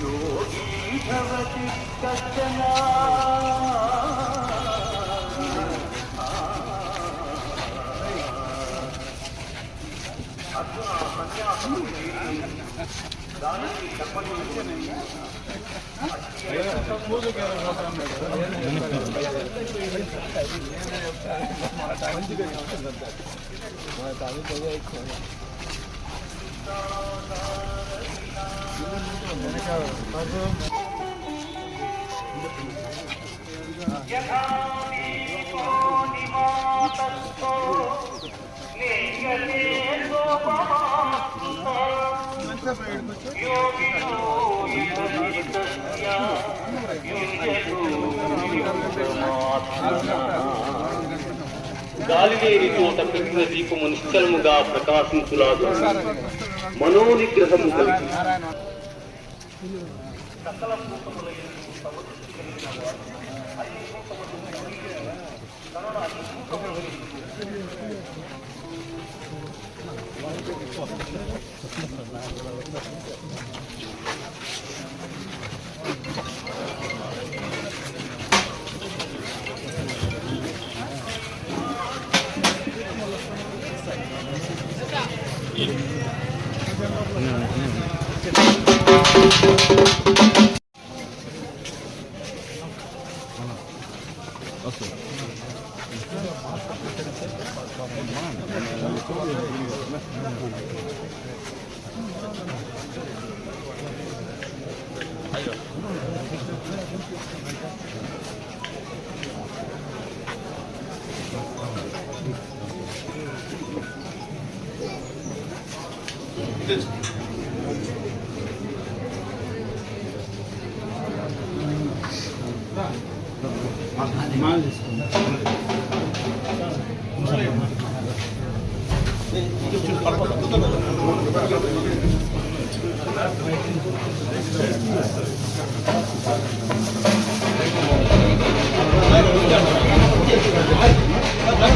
योगी भवति कश्चन గాలిలేని చోట పెట్టిన దీపము నిశ్చలముగా ప్రకాశించులాగా మనోనిగ్రహము కలిగి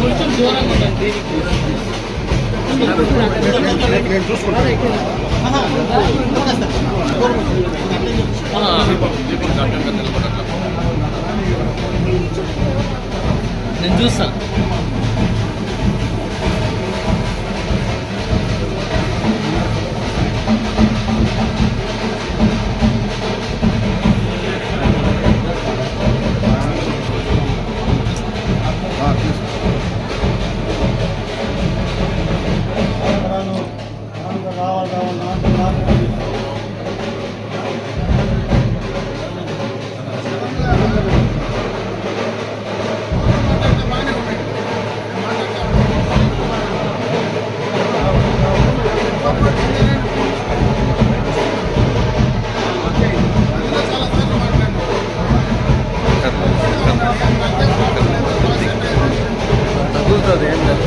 కొంచెం దూరంగా ఉండండి. నేను చూస్తాను.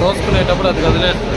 తోసుకునేటప్పుడు అది కదిలేస్తుంది.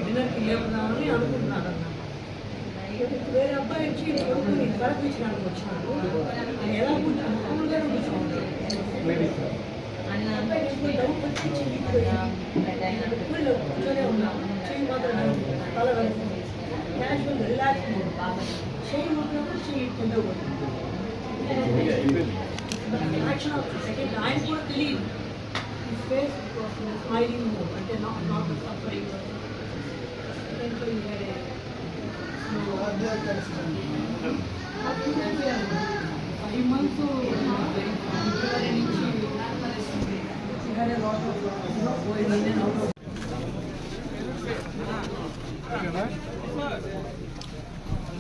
డిన్నర్కి లేవున్నామని అనుకుంటున్నాను. వేరే అబ్బాయి వచ్చి కొడుకుని బలపించడానికి వచ్చినాడు. ఆయన ఎలా కూర్చున్నాడు మామూలుగానే కూర్చున్నాడు. ఆయన అబ్బాయి తీసుకుని డౌట్ వచ్చి కూర్చొనే ఉన్నాము. చెయ్యి మాత్రం తల వెళ్తుంది. క్యాజువల్ రిలాక్స్ చెయ్యి ముట్టినప్పుడు చెయ్యి కింద యాక్షన్ ఆఫ్ సెకండ్ ఆయన కూడా తెలియదు. ఫేస్ స్మైలింగ్ అంటే నాట్ సఫరింగ్. 5 months February నుంచి had a lot of going in and out of.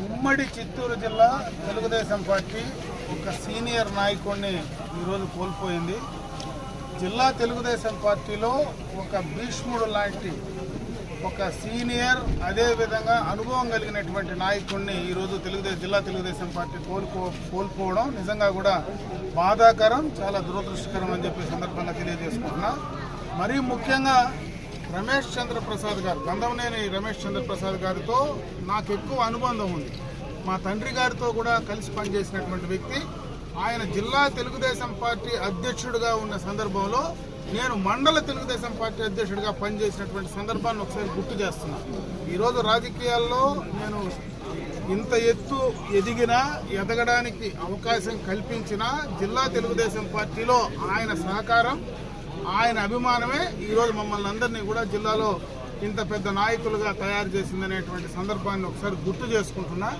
ఉమ్మడి చిత్తూరు జిల్లా తెలుగుదేశం పార్టీ ఒక సీనియర్ నాయకుడిని ఈరోజు కోల్పోయింది. జిల్లా తెలుగుదేశం పార్టీలో ఒక భీష్ముడు లాంటి ఒక సీనియర్ అదేవిధంగా అనుభవం కలిగినటువంటి నాయకుడిని ఈరోజు జిల్లా తెలుగుదేశం పార్టీ కోల్పోవడం నిజంగా కూడా బాధాకరం, చాలా దురదృష్టకరం అని చెప్పి సందర్భంగా తెలియజేసుకుంటున్నా. మరీ ముఖ్యంగా రమేష్ చంద్ర ప్రసాద్ గారు, గంధంనేని రమేష్ చంద్ర ప్రసాద్ గారితో నాకు ఎక్కువ అనుబంధం ఉంది. మా తండ్రి గారితో కూడా కలిసి పనిచేసినటువంటి వ్యక్తి. ఆయన జిల్లా తెలుగుదేశం పార్టీ అధ్యక్షుడిగా ఉన్న సందర్భంలో నేను మండల తెలుగుదేశం పార్టీ అధ్యక్షుడిగా పనిచేసినటువంటి సందర్భాన్ని ఒకసారి గుర్తు చేస్తున్నా. ఈరోజు రాజకీయాల్లో నేను ఇంత ఎత్తు ఎదగడానికి అవకాశం కల్పించిన జిల్లా తెలుగుదేశం పార్టీలో ఆయన సహకారం, ఆయన అభిమానమే ఈరోజు మమ్మల్ని అందరినీ కూడా జిల్లాలో ఇంత పెద్ద నాయకులుగా తయారు చేసిందనేటువంటి సందర్భాన్ని ఒకసారి గుర్తు చేసుకుంటున్నా.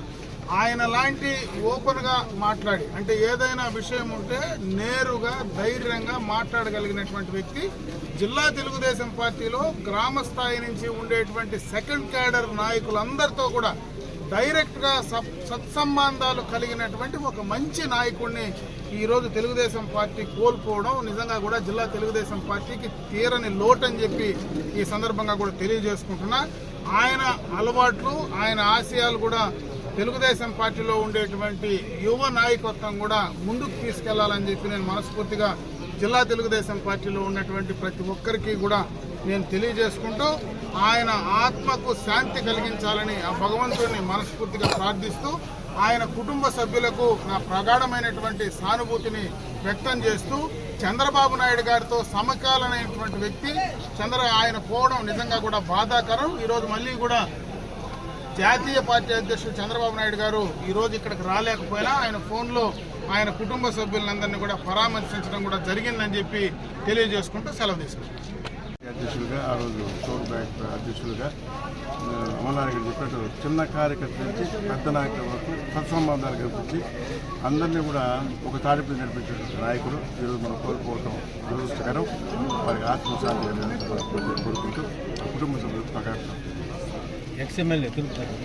ఆయన లాంటి ఓపెన్గా మాట్లాడి అంటే ఏదైనా విషయం ఉంటే నేరుగా ధైర్యంగా మాట్లాడగలిగినటువంటి వ్యక్తి జిల్లా తెలుగుదేశం పార్టీలో గ్రామ స్థాయి నుంచి ఉండేటువంటి సెకండ్ క్యాడర్ నాయకులందరితో కూడా డైరెక్ట్గా సత్సంబంధాలు కలిగినటువంటి ఒక మంచి నాయకుడిని ఈరోజు తెలుగుదేశం పార్టీ కోల్పోవడం నిజంగా కూడా జిల్లా తెలుగుదేశం పార్టీకి తీరని లోటని చెప్పి ఈ సందర్భంగా కూడా తెలియజేసుకుంటున్నా. ఆయన అలవాట్లు, ఆయన ఆశయాలు కూడా తెలుగుదేశం పార్టీలో ఉండేటువంటి యువ నాయకత్వం కూడా ముందుకు తీసుకెళ్లాలని చెప్పి నేను మనస్ఫూర్తిగా జిల్లా తెలుగుదేశం పార్టీలో ఉన్నటువంటి ప్రతి ఒక్కరికి కూడా నేను తెలియజేసుకుంటూ ఆయన ఆత్మకు శాంతి కలిగించాలని ఆ భగవంతుడిని మనస్ఫూర్తిగా ప్రార్థిస్తూ ఆయన కుటుంబ సభ్యులకు నా ప్రగాఢమైనటువంటి సానుభూతిని వ్యక్తం చేస్తూ చంద్రబాబు నాయుడు గారితో సమకాలమైనటువంటి వ్యక్తి ఆయన పోవడం నిజంగా కూడా బాధాకరం. ఈరోజు మళ్ళీ కూడా జాతీయ పార్టీ అధ్యక్షుడు చంద్రబాబు నాయుడు గారు ఈరోజు ఇక్కడికి రాలేకపోయినా ఆయన ఫోన్లో ఆయన కుటుంబ సభ్యులందరినీ కూడా పరామర్శించడం కూడా జరిగిందని చెప్పి తెలియజేసుకుంటూ సెలవు తీసుకున్నాను. అధ్యక్షులుగా ఆ రోజు టోల్ బ్యాంక్ అధ్యక్షులుగా అమలానికి చెప్పినట్టు చిన్న కార్యకర్త నుంచి పెద్ద నాయకుల వరకు సత్సంబంధాలు కల్పించి అందరినీ కూడా ఒక తాడిపై నడిపించేటువంటి నాయకుడు ఈరోజు మనం కోల్పోవటం దురదృష్టకరం. వారికి ఆత్మశాంతి కోరుకుంటూ కుటుంబ సభ్యులకు ప్రకాశం. ఎక్స్ఎమ్మెల్యే తిరుపతి